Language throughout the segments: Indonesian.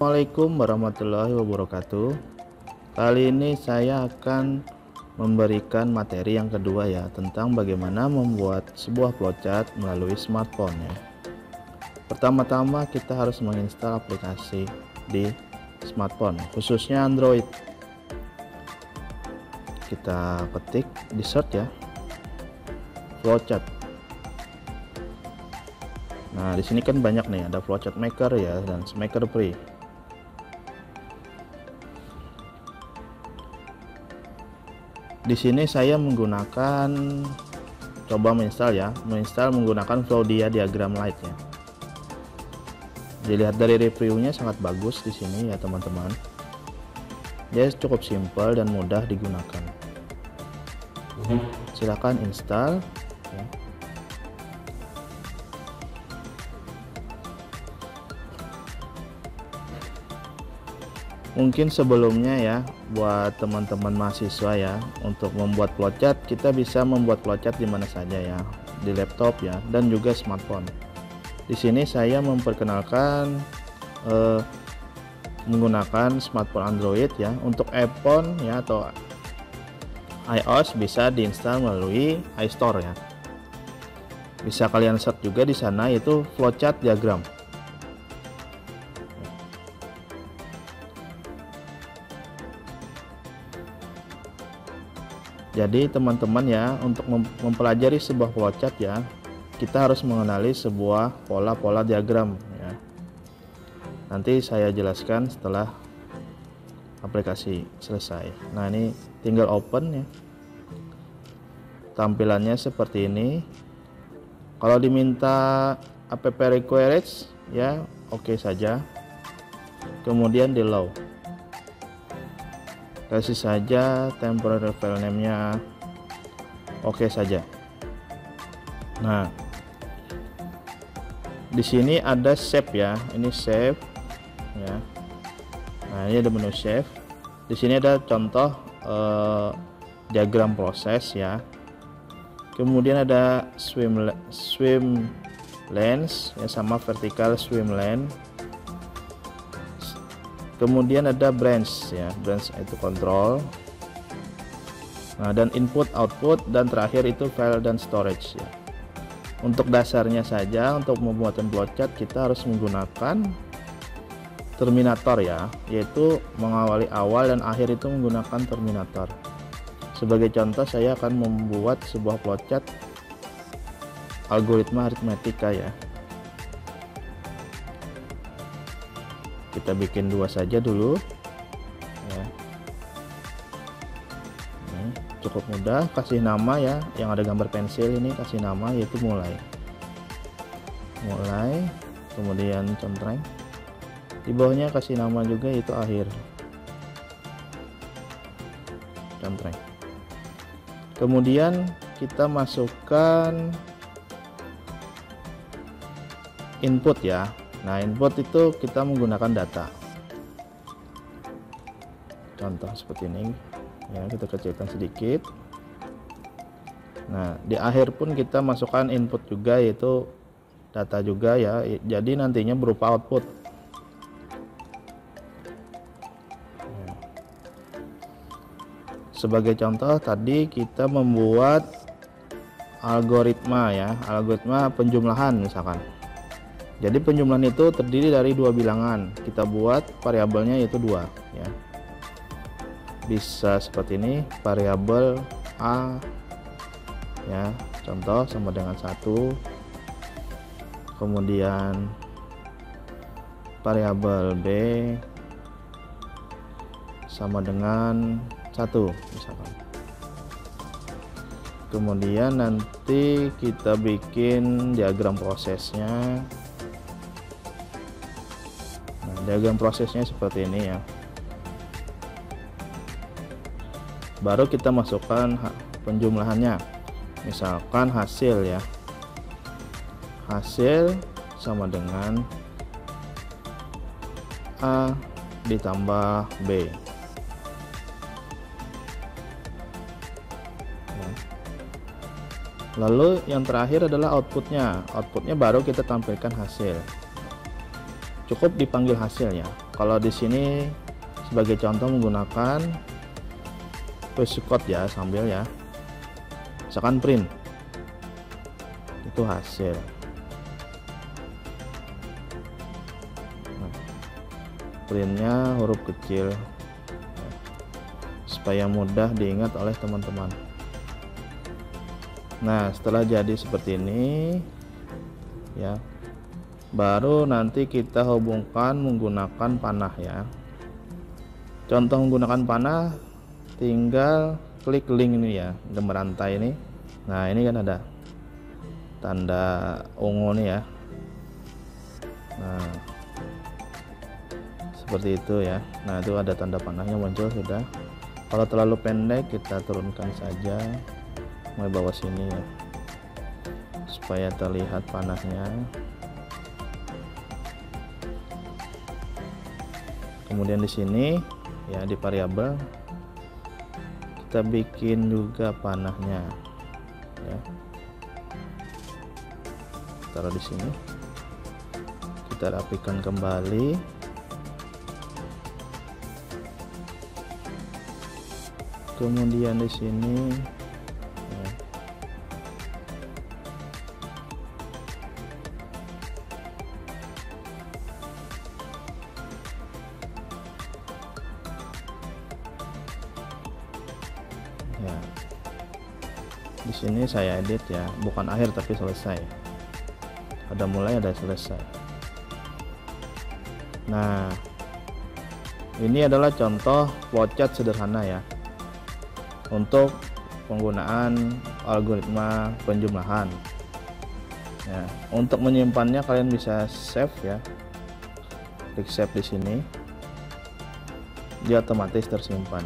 Assalamualaikum warahmatullahi wabarakatuh. Kali ini saya akan memberikan materi yang kedua ya, tentang bagaimana membuat sebuah flowchart melalui smartphone ya. Pertama-tama kita harus menginstal aplikasi di smartphone, khususnya Android. Kita ketik di search ya, flowchart. Nah, di sini kan banyak nih, ada flowchart maker ya dan maker free. Di sini saya menggunakan, coba menginstal ya, menggunakan Flowdia Diagram Lite ya. Dilihat dari reviewnya sangat bagus di sini ya teman-teman. Dia cukup simpel dan mudah digunakan. Silakan install ya. Mungkin sebelumnya ya, buat teman-teman mahasiswa ya, untuk membuat flowchart kita bisa membuat flowchart di mana saja ya, di laptop ya, dan juga smartphone. Di sini saya memperkenalkan menggunakan smartphone Android ya. Untuk iPhone ya atau iOS bisa diinstal melalui iStore ya. Bisa kalian search juga di sana, yaitu flowchart diagram. Jadi teman-teman ya, untuk mempelajari sebuah flowchart ya, kita harus mengenali sebuah pola-pola diagram ya. Nanti saya jelaskan setelah aplikasi selesai. Nah, ini tinggal open ya. Tampilannya seperti ini. Kalau diminta app requires ya, oke saja. Kemudian di allow, kasih saja temporary file name-nya oke saja. Nah, di sini ada save ya, ini save ya. Nah, ini ada menu save. Di sini ada contoh diagram proses ya. Kemudian ada swim lens ya, sama vertical swim lane. Kemudian ada branch ya, branch itu control. Nah, dan input, output, dan terakhir itu file dan storage ya. Untuk dasarnya saja, untuk membuat flowchart kita harus menggunakan terminator ya, yaitu mengawali awal dan akhir itu menggunakan terminator. Sebagai contoh, saya akan membuat sebuah flowchart algoritma aritmetika ya. Kita bikin dua saja dulu ya. Ini cukup mudah, kasih nama ya, yang ada gambar pensil ini kasih nama, yaitu mulai, kemudian contreng, di bawahnya kasih nama juga, yaitu akhir, contreng. Kemudian kita masukkan input ya. Nah, input itu kita menggunakan data. Contoh seperti ini ya, kita kecilkan sedikit. Nah, di akhir pun kita masukkan input juga, yaitu data juga ya. Jadi nantinya berupa output. Sebagai contoh tadi kita membuat algoritma ya, algoritma penjumlahan misalkan. Jadi penjumlahan itu terdiri dari dua bilangan. Kita buat variabelnya yaitu 2 ya. Bisa seperti ini, variabel A ya, contoh sama dengan 1. Kemudian variabel B sama dengan 1 misalkan. Kemudian nanti kita bikin diagram prosesnya. Diagram prosesnya seperti ini ya. Baru kita masukkan penjumlahannya. Misalkan hasil ya. Hasil sama dengan A ditambah B. Lalu yang terakhir adalah outputnya. Outputnya baru kita tampilkan hasil. Cukup dipanggil hasil ya. kalau di sini sebagai contoh menggunakan push code ya, sambil ya, misalkan print, itu hasil. Nah, printnya huruf kecil supaya mudah diingat oleh teman-teman. Nah, setelah jadi seperti ini ya, baru nanti kita hubungkan menggunakan panah ya. Contoh menggunakan panah, tinggal klik link ini ya, gambar rantai ini. Nah, ini kan ada tanda ungu nih ya. Nah, seperti itu ya. Nah, itu ada tanda panahnya muncul sudah. Kalau terlalu pendek kita turunkan saja mulai bawah sini ya, supaya terlihat panahnya. Kemudian di sini ya, di variabel kita bikin juga panahnya ya, taruh di sini, kita rapikan kembali. Kemudian di sini ya, ya, di sini saya edit ya, bukan akhir tapi selesai, ada mulai ada selesai. Nah, ini adalah contoh flowchart sederhana ya, untuk penggunaan algoritma penjumlahan ya. Untuk menyimpannya kalian bisa save ya, klik save di sini, dia otomatis tersimpan.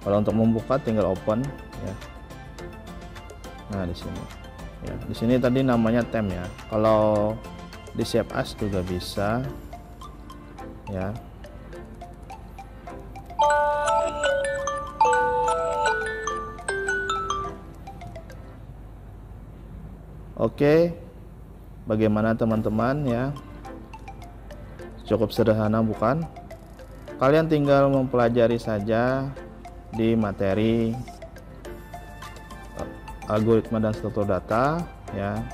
Kalau untuk membuka tinggal open ya. Nah, di sini ya, di sini tadi namanya temp ya, kalau di save as juga bisa ya. Oke, bagaimana teman-teman ya? Cukup sederhana bukan? Kalian tinggal mempelajari saja di materi algoritma dan struktur data ya.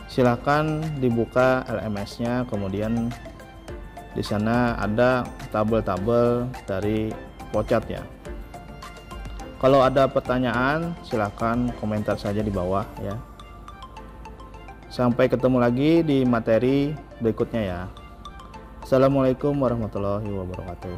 Silahkan dibuka LMS-nya, kemudian di sana ada tabel-tabel dari flowchart ya. Kalau ada pertanyaan silahkan komentar saja di bawah ya. Sampai ketemu lagi di materi berikutnya ya. Assalamualaikum warahmatullahi wabarakatuh.